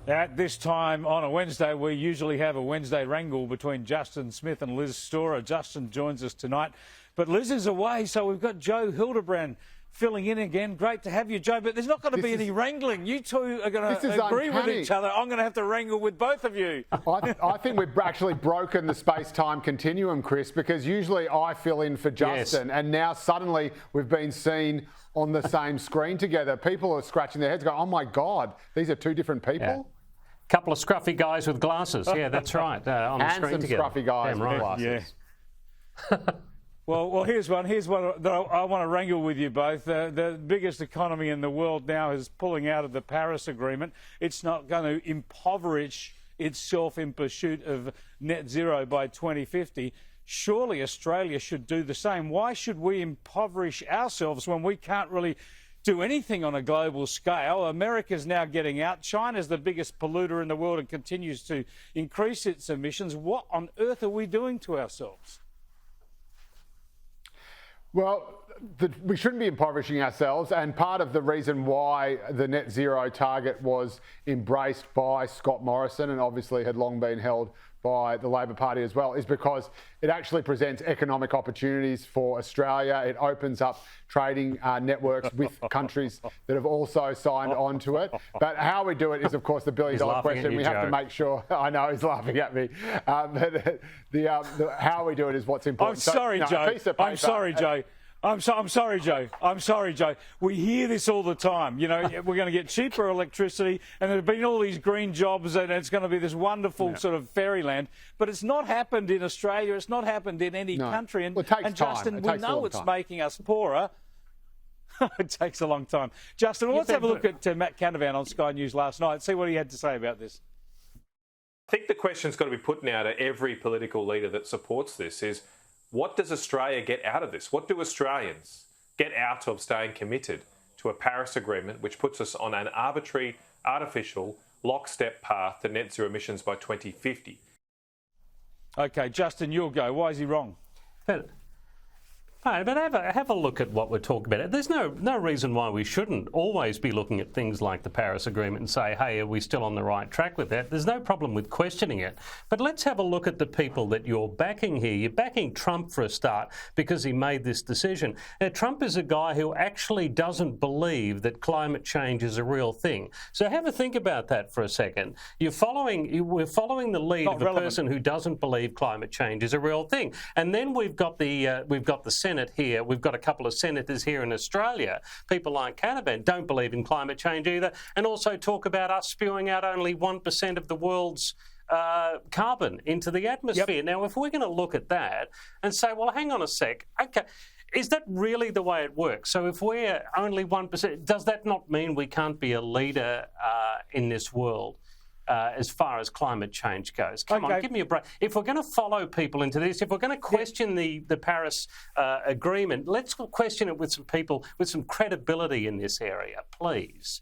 At this time on a Wednesday, we usually have a Wednesday wrangle between Justin Smith and Liz Storer. Justin joins us tonight, but Liz is away, so we've got Joe Hildebrand filling in again. Great to have you, Joe, but there's not going to be any wrangling. You two are going to agree with each other. I'm going to have to wrangle with both of you. I think we've actually broken the space-time continuum, Chris, because usually I fill in for Justin, and now suddenly we've been seen on the same screen together. People are scratching their heads going, oh my God, these are two different people? Yeah. Couple of scruffy guys with glasses. Yeah, that's right. On the screen together. Scruffy guys with glasses. Yeah. Well, here's one that I want to wrangle with you both. The biggest economy in the world now is pulling out of the Paris Agreement. It's not going to impoverish itself in pursuit of net zero by 2050. Surely Australia should do the same. Why should we impoverish ourselves when we can't really do anything on a global scale? America's now getting out. China's the biggest polluter in the world and continues to increase its emissions. What on earth are we doing to ourselves? Well, we shouldn't be impoverishing ourselves, and part of the reason why the net zero target was embraced by Scott Morrison and obviously had long been held by the Labor Party as well is because it actually presents economic opportunities for Australia. It opens up trading networks with countries that have also signed on to it. But how we do it is, of course, the billion-dollar question. We have to make sure. I know he's laughing at me. But how we do it is what's important. I'm sorry, Joe. I'm sorry, Joe. I'm sorry, Joe. I'm sorry, Joe. We hear this all the time. You know, we're going to get cheaper electricity, and there have been all these green jobs, and it's going to be this wonderful sort of fairyland. But it's not happened in Australia. It's not happened in any country. And, well, it takes and Justin, time. we know it's making us poorer. It takes a long time. Justin, let's have a look at Matt Canavan on Sky News last night. See what he had to say about this. I think the question's got to be put now to every political leader that supports this is, what does Australia get out of this? What do Australians get out of staying committed to a Paris Agreement which puts us on an arbitrary, artificial, lockstep path to net zero emissions by 2050? OK, Justin, you'll go. Why is he wrong? But have a look at what we're talking about. There's no reason why we shouldn't always be looking at things like the Paris Agreement and say, hey, are we still on the right track with that? There's no problem with questioning it. But let's have a look at the people that you're backing here. You're backing Trump for a start because he made this decision. Now, Trump is a guy who actually doesn't believe that climate change is a real thing. So have a think about that for a second. We're following the lead of a person who doesn't believe climate change is a real thing. And then we've got the Senate here. We've got a couple of senators here in Australia. People like Canavan don't believe in climate change either, and also talk about us spewing out only 1% of the world's carbon into the atmosphere. Yep. Now, if we're going to look at that and say, well, hang on a sec, okay, is that really the way it works? So if we're only 1%, does that not mean we can't be a leader in this world? As far as climate change goes. Come on, give me a break. If we're going to follow people into this, if we're going to question the Paris Agreement, let's question it with some people with some credibility in this area, please.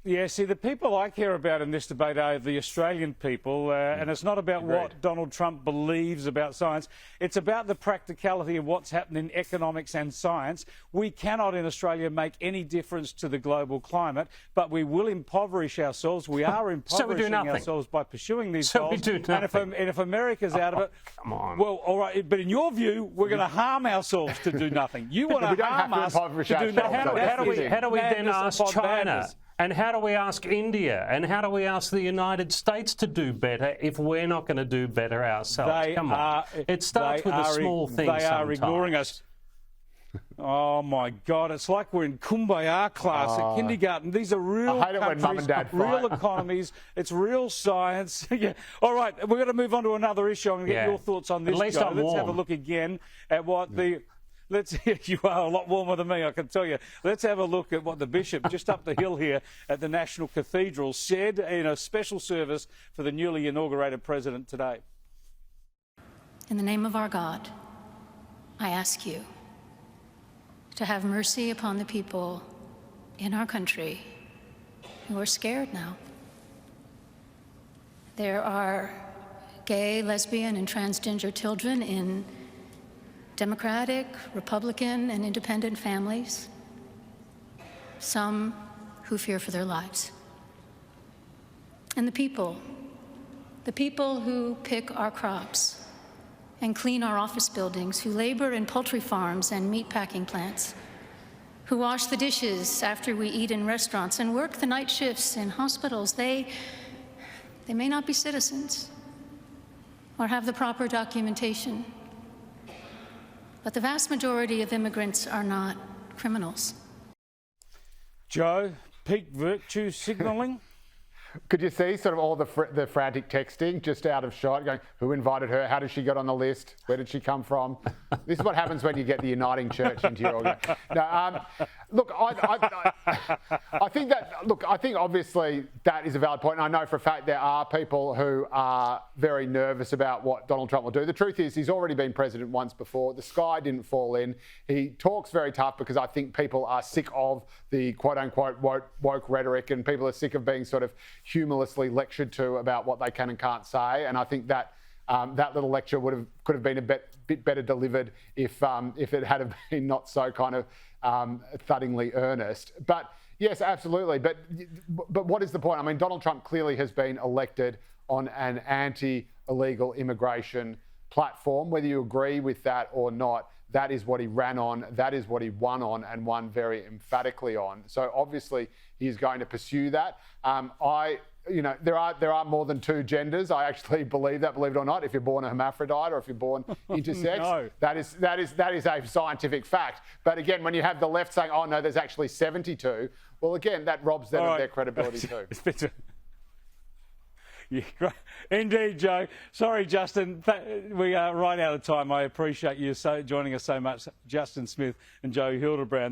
Yeah, see, the people I care about in this debate are the Australian people, and it's not about what Donald Trump believes about science. It's about the practicality of what's happening in economics and science. We cannot in Australia make any difference to the global climate, but we will impoverish ourselves. We are impoverishing ourselves by pursuing these goals. We do nothing. And if America's out of it, come on. Well, all right, but in your view, we're going to harm ourselves to do nothing. You want to harm us to do nothing. How do we then ask China? And how do we ask India? And how do we ask the United States to do better if we're not going to do better ourselves? Come on. It starts with a small thing sometimes. They are ignoring us. Oh, my God. It's like we're in Kumbaya class at kindergarten. These are real countries, real economies. It's real science. Yeah. All right, we're going to move on to another issue. I'm going to get your thoughts on this, At least Joe. I'm Let's warm. have a look again at what you are a lot warmer than me, I can tell you. Let's have a look at what the Bishop, just up the hill here at the National Cathedral, said in a special service for the newly inaugurated President today. In the name of our God, I ask you to have mercy upon the people in our country who are scared now. There are gay, lesbian, and transgender children in Democratic, Republican, and independent families, some who fear for their lives. And the people who pick our crops and clean our office buildings, who labor in poultry farms and meat packing plants, who wash the dishes after we eat in restaurants and work the night shifts in hospitals, they may not be citizens or have the proper documentation, but the vast majority of immigrants are not criminals. Joe, peak virtue signalling? Could you see sort of all the frantic texting just out of shot, going, who invited her? How did she get on the list? Where did she come from? This is what happens when you get the Uniting Church into your organ. No, look, I think obviously that is a valid point. And I know for a fact there are people who are very nervous about what Donald Trump will do. The truth is he's already been president once before. The sky didn't fall in. He talks very tough because I think people are sick of the quote-unquote woke rhetoric, and people are sick of being sort of humorlessly lectured to about what they can and can't say. And I think that that little lecture could have been a bit better delivered if it had been not so kind of thuddingly earnest. But yes, absolutely. But what is the point? I mean, Donald Trump clearly has been elected on an anti-illegal immigration platform. Whether you agree with that or not, that is what he ran on. That is what he won on, and won very emphatically on. So obviously he's going to pursue that. There are more than two genders. I actually believe that, believe it or not. If you're born a hermaphrodite or if you're born intersex, No. that is a scientific fact. But again, when you have the left saying, "Oh no, there's actually 72," well, again, that robs them of their credibility too. Yeah, great. Indeed, Joe. Sorry, Justin. We are right out of time. I appreciate you joining us so much, Justin Smith and Joe Hildebrand.